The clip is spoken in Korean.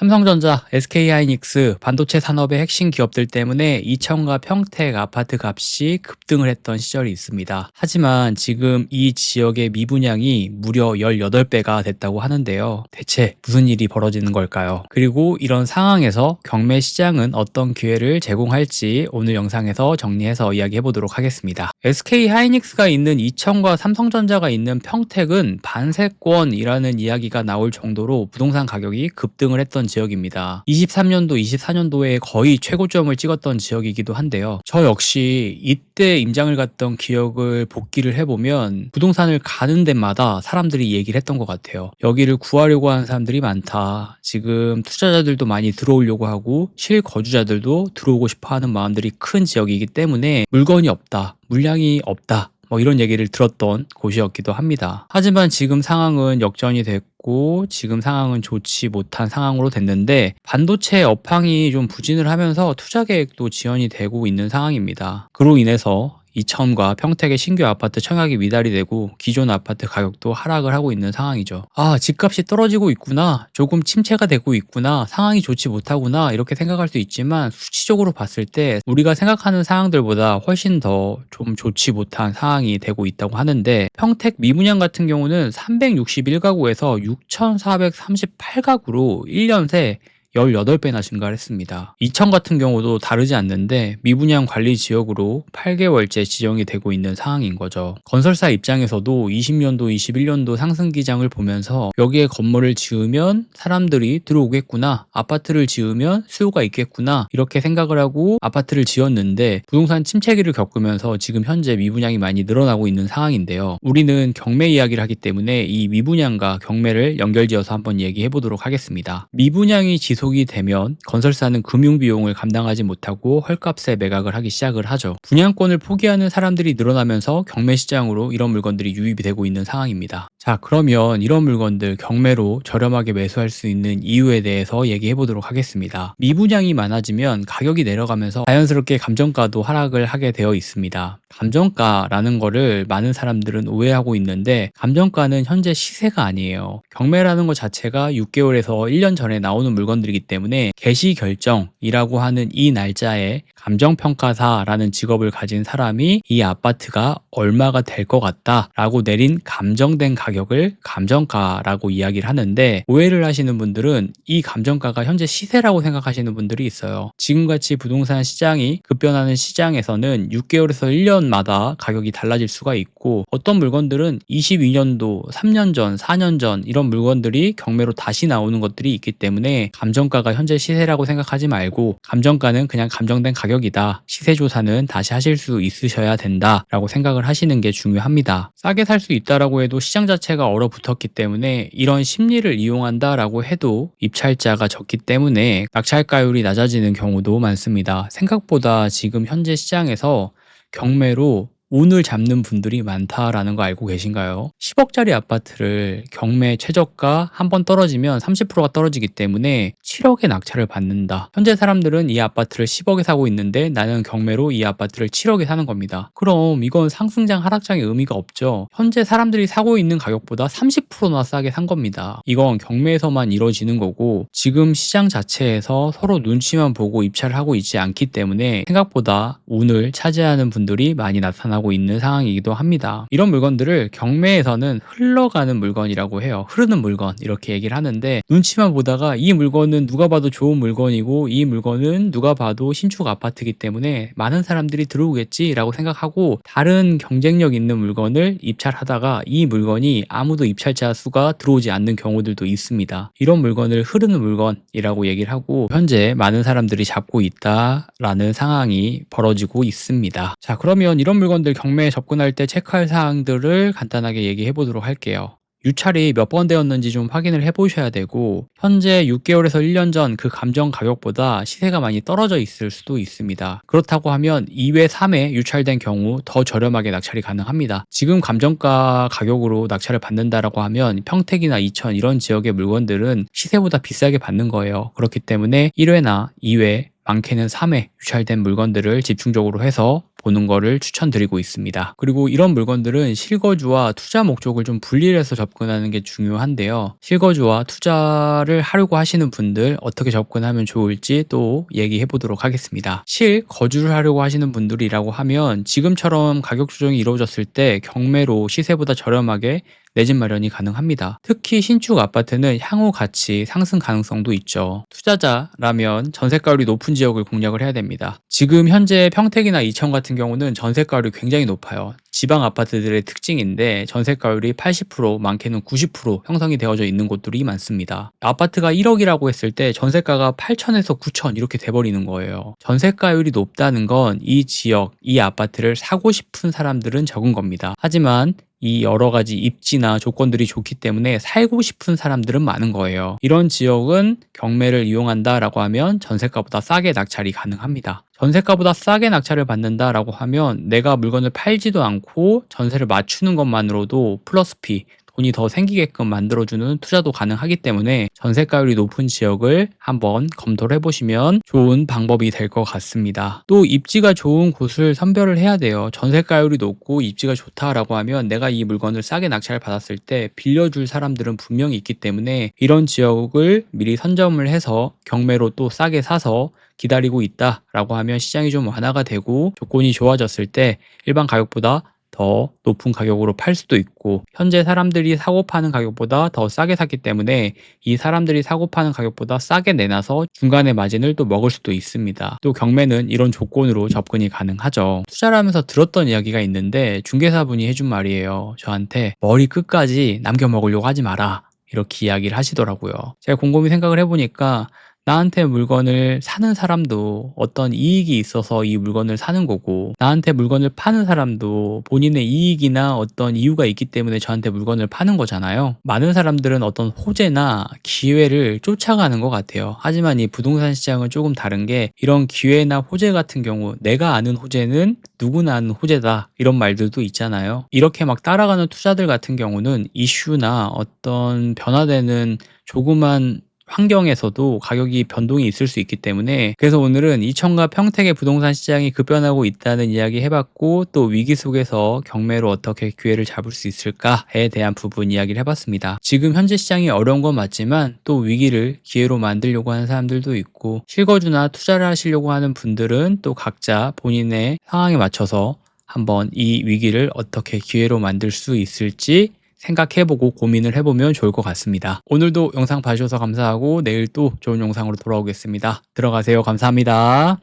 삼성전자, SK하이닉스, 반도체 산업의 핵심 기업들 때문에 이천과 평택 아파트 값이 급등을 했던 시절이 있습니다. 하지만 지금 이 지역의 미분양이 무려 18배가 됐다고 하는데요. 대체 무슨 일이 벌어지는 걸까요? 그리고 이런 상황에서 경매 시장은 어떤 기회를 제공할지 오늘 영상에서 정리해서 이야기해 보도록 하겠습니다. SK하이닉스가 있는 이천과 삼성전자가 있는 평택은 반세권이라는 이야기가 나올 정도로 부동산 가격이 급등을 했던 지역입니다. 23년도, 24년도에 거의 최고점을 찍었던 지역이기도 한데요. 저 역시 이때 임장을 갔던 기억을 복기를 해보면 부동산을 가는 데마다 사람들이 얘기를 했던 것 같아요. 여기를 구하려고 하는 사람들이 많다. 지금 투자자들도 많이 들어오려고 하고 실거주자들도 들어오고 싶어하는 마음들이 큰 지역이기 때문에 물건이 없다. 물량이 없다. 이런 얘기를 들었던 곳이었기도 합니다. 하지만 지금 상황은 역전이 됐고 지금 상황은 좋지 못한 상황으로 됐는데 반도체 업황이 좀 부진을 하면서 투자 계획도 지연이 되고 있는 상황입니다. 그로 인해서 이천과 평택의 신규 아파트 청약이 미달이 되고 기존 아파트 가격도 하락을 하고 있는 상황이죠. 집값이 떨어지고 있구나, 조금 침체가 되고 있구나, 상황이 좋지 못하구나 이렇게 생각할 수 있지만 수치적으로 봤을 때 우리가 생각하는 상황들보다 훨씬 더 좀 좋지 못한 상황이 되고 있다고 하는데, 평택 미분양 같은 경우는 361가구에서 6,438가구로 1년 새 18배나 증가를 했습니다. 이천 같은 경우도 다르지 않는데 미분양 관리 지역으로 8개월째 지정이 되고 있는 상황인 거죠. 건설사 입장에서도 20년도, 21년도 상승 기장을 보면서 여기에 건물을 지으면 사람들이 들어오겠구나, 아파트를 지으면 수요가 있겠구나 이렇게 생각을 하고 아파트를 지었는데 부동산 침체기를 겪으면서 지금 현재 미분양이 많이 늘어나고 있는 상황인데요. 우리는 경매 이야기를 하기 때문에 이 미분양과 경매를 연결지어서 한번 얘기해 보도록 하겠습니다. 미분양이 지속이 되면 건설사는 금융비용을 감당하지 못하고 헐값에 매각을 하기 시작을 하죠. 분양권을 포기하는 사람들이 늘어나면서 경매 시장으로 이런 물건들이 유입이 되고 있는 상황입니다. 자, 그러면 이런 물건들 경매로 저렴하게 매수할 수 있는 이유에 대해서 얘기해 보도록 하겠습니다. 미분양이 많아지면 가격이 내려가면서 자연스럽게 감정가도 하락을 하게 되어 있습니다. 감정가라는 거를 많은 사람들은 오해하고 있는데 감정가는 현재 시세가 아니에요. 경매라는 것 자체가 6개월에서 1년 전에 나오는 물건들이기 때문에 개시 결정이라고 하는 이 날짜에 감정평가사라는 직업을 가진 사람이 이 아파트가 얼마가 될 것 같다 라고 내린 감정된 가격을 감정가라고 이야기를 하는데, 오해를 하시는 분들은 이 감정가가 현재 시세라고 생각하시는 분들이 있어요. 지금같이 부동산 시장이 급변하는 시장에서는 6개월에서 1년마다 가격이 달라질 수가 있고 어떤 물건들은 22년도, 3년 전, 4년 전 이런 물건들이 경매로 다시 나오는 것들이 있기 때문에 감정가가 현재 시세라고 생각하지 말고 감정가는 그냥 감정된 가격이다, 시세조사는 다시 하실 수 있으셔야 된다 라고 생각을 하시는 게 중요합니다. 싸게 살 수 있다라고 해도 시장 자체가 얼어붙었기 때문에 이런 심리를 이용한다라고 해도 입찰자가 적기 때문에 낙찰가율이 낮아지는 경우도 많습니다. 생각보다 지금 현재 시장에서 경매로 운을 잡는 분들이 많다라는 거 알고 계신가요? 10억짜리 아파트를 경매 최저가 한번 떨어지면 30%가 떨어지기 때문에 7억의 낙찰을 받는다. 현재 사람들은 이 아파트를 10억에 사고 있는데 나는 경매로 이 아파트를 7억에 사는 겁니다. 그럼 이건 상승장 하락장의 의미가 없죠. 현재 사람들이 사고 있는 가격보다 30%나 싸게 산 겁니다. 이건 경매에서만 이루어지는 거고 지금 시장 자체에서 서로 눈치만 보고 입찰을 하고 있지 않기 때문에 생각보다 운을 차지하는 분들이 많이 나타나고 있는 상황이기도 합니다. 이런 물건들을 경매에서는 흘러가는 물건이라고 해요. 흐르는 물건 이렇게 얘기를 하는데, 눈치만 보다가 이 물건은 누가 봐도 좋은 물건이고 이 물건은 누가 봐도 신축 아파트이기 때문에 많은 사람들이 들어오겠지라고 생각하고 다른 경쟁력 있는 물건을 입찰하다가 이 물건이 아무도 입찰자 수가 들어오지 않는 경우들도 있습니다. 이런 물건을 흐르는 물건이라고 얘기를 하고 현재 많은 사람들이 잡고 있다라는 상황이 벌어지고 있습니다. 자, 그러면 이런 물건들 경매에 접근할 때 체크할 사항들을 간단하게 얘기해 보도록 할게요. 유찰이 몇 번 되었는지 좀 확인을 해 보셔야 되고 현재 6개월에서 1년 전 그 감정 가격보다 시세가 많이 떨어져 있을 수도 있습니다. 그렇다고 하면 2회, 3회 유찰된 경우 더 저렴하게 낙찰이 가능합니다. 지금 감정가 가격으로 낙찰을 받는다라고 하면 평택이나 이천 이런 지역의 물건들은 시세보다 비싸게 받는 거예요. 그렇기 때문에 1회나 2회, 많게는 3회 유찰된 물건들을 집중적으로 해서 보는 거를 추천드리고 있습니다. 그리고 이런 물건들은 실거주와 투자 목적을 좀 분리해서 접근하는 게 중요한데요. 실거주와 투자를 하려고 하시는 분들 어떻게 접근하면 좋을지 또 얘기해 보도록 하겠습니다. 실거주를 하려고 하시는 분들이라고 하면 지금처럼 가격 조정이 이루어졌을 때 경매로 시세보다 저렴하게 내 집 마련이 가능합니다. 특히 신축 아파트는 향후 가치 상승 가능성도 있죠. 투자자라면 전세가율이 높은 지역을 공략을 해야 됩니다. 지금 현재 평택이나 이천 같은 경우는 전세가율이 굉장히 높아요. 지방 아파트들의 특징인데 전세가율이 80% 많게는 90% 형성이 되어져 있는 곳들이 많습니다. 아파트가 1억이라고 했을 때 전세가가 8천에서 9천 이렇게 돼버리는 거예요. 전세가율이 높다는 건 이 지역, 이 아파트를 사고 싶은 사람들은 적은 겁니다. 하지만 이 여러 가지 입지나 조건들이 좋기 때문에 살고 싶은 사람들은 많은 거예요. 이런 지역은 경매를 이용한다라고 하면 전세가보다 싸게 낙찰이 가능합니다. 전세가보다 싸게 낙찰을 받는다라고 하면 내가 물건을 팔지도 않고 전세를 맞추는 것만으로도 플러스피 돈이 더 생기게끔 만들어주는 투자도 가능하기 때문에 전세가율이 높은 지역을 한번 검토를 해보시면 좋은 방법이 될 것 같습니다. 또 입지가 좋은 곳을 선별을 해야 돼요. 전세가율이 높고 입지가 좋다라고 하면 내가 이 물건을 싸게 낙찰을 받았을 때 빌려줄 사람들은 분명히 있기 때문에 이런 지역을 미리 선점을 해서 경매로 또 싸게 사서 기다리고 있다라고 하면 시장이 좀 완화가 되고 조건이 좋아졌을 때 일반 가격보다 더 높은 가격으로 팔 수도 있고 현재 사람들이 사고 파는 가격보다 더 싸게 샀기 때문에 이 사람들이 사고 파는 가격보다 싸게 내놔서 중간에 마진을 또 먹을 수도 있습니다. 또 경매는 이런 조건으로 접근이 가능하죠. 투자를 하면서 들었던 이야기가 있는데 중개사분이 해준 말이에요. 저한테 머리 끝까지 남겨 먹으려고 하지 마라 이렇게 이야기를 하시더라고요. 제가 곰곰이 생각을 해보니까 나한테 물건을 사는 사람도 어떤 이익이 있어서 이 물건을 사는 거고 나한테 물건을 파는 사람도 본인의 이익이나 어떤 이유가 있기 때문에 저한테 물건을 파는 거잖아요. 많은 사람들은 어떤 호재나 기회를 쫓아가는 것 같아요. 하지만 이 부동산 시장은 조금 다른 게 이런 기회나 호재 같은 경우 내가 아는 호재는 누구나 아는 호재다 이런 말들도 있잖아요. 이렇게 막 따라가는 투자들 같은 경우는 이슈나 어떤 변화되는 조그만 환경에서도 가격이 변동이 있을 수 있기 때문에 그래서 오늘은 이천과 평택의 부동산 시장이 급변하고 있다는 이야기 해봤고 또 위기 속에서 경매로 어떻게 기회를 잡을 수 있을까에 대한 부분 이야기를 해봤습니다. 지금 현재 시장이 어려운 건 맞지만 또 위기를 기회로 만들려고 하는 사람들도 있고 실거주나 투자를 하시려고 하는 분들은 또 각자 본인의 상황에 맞춰서 한번 이 위기를 어떻게 기회로 만들 수 있을지 생각해보고 고민을 해보면 좋을 것 같습니다. 오늘도 영상 봐주셔서 감사하고 내일 또 좋은 영상으로 돌아오겠습니다. 들어가세요. 감사합니다.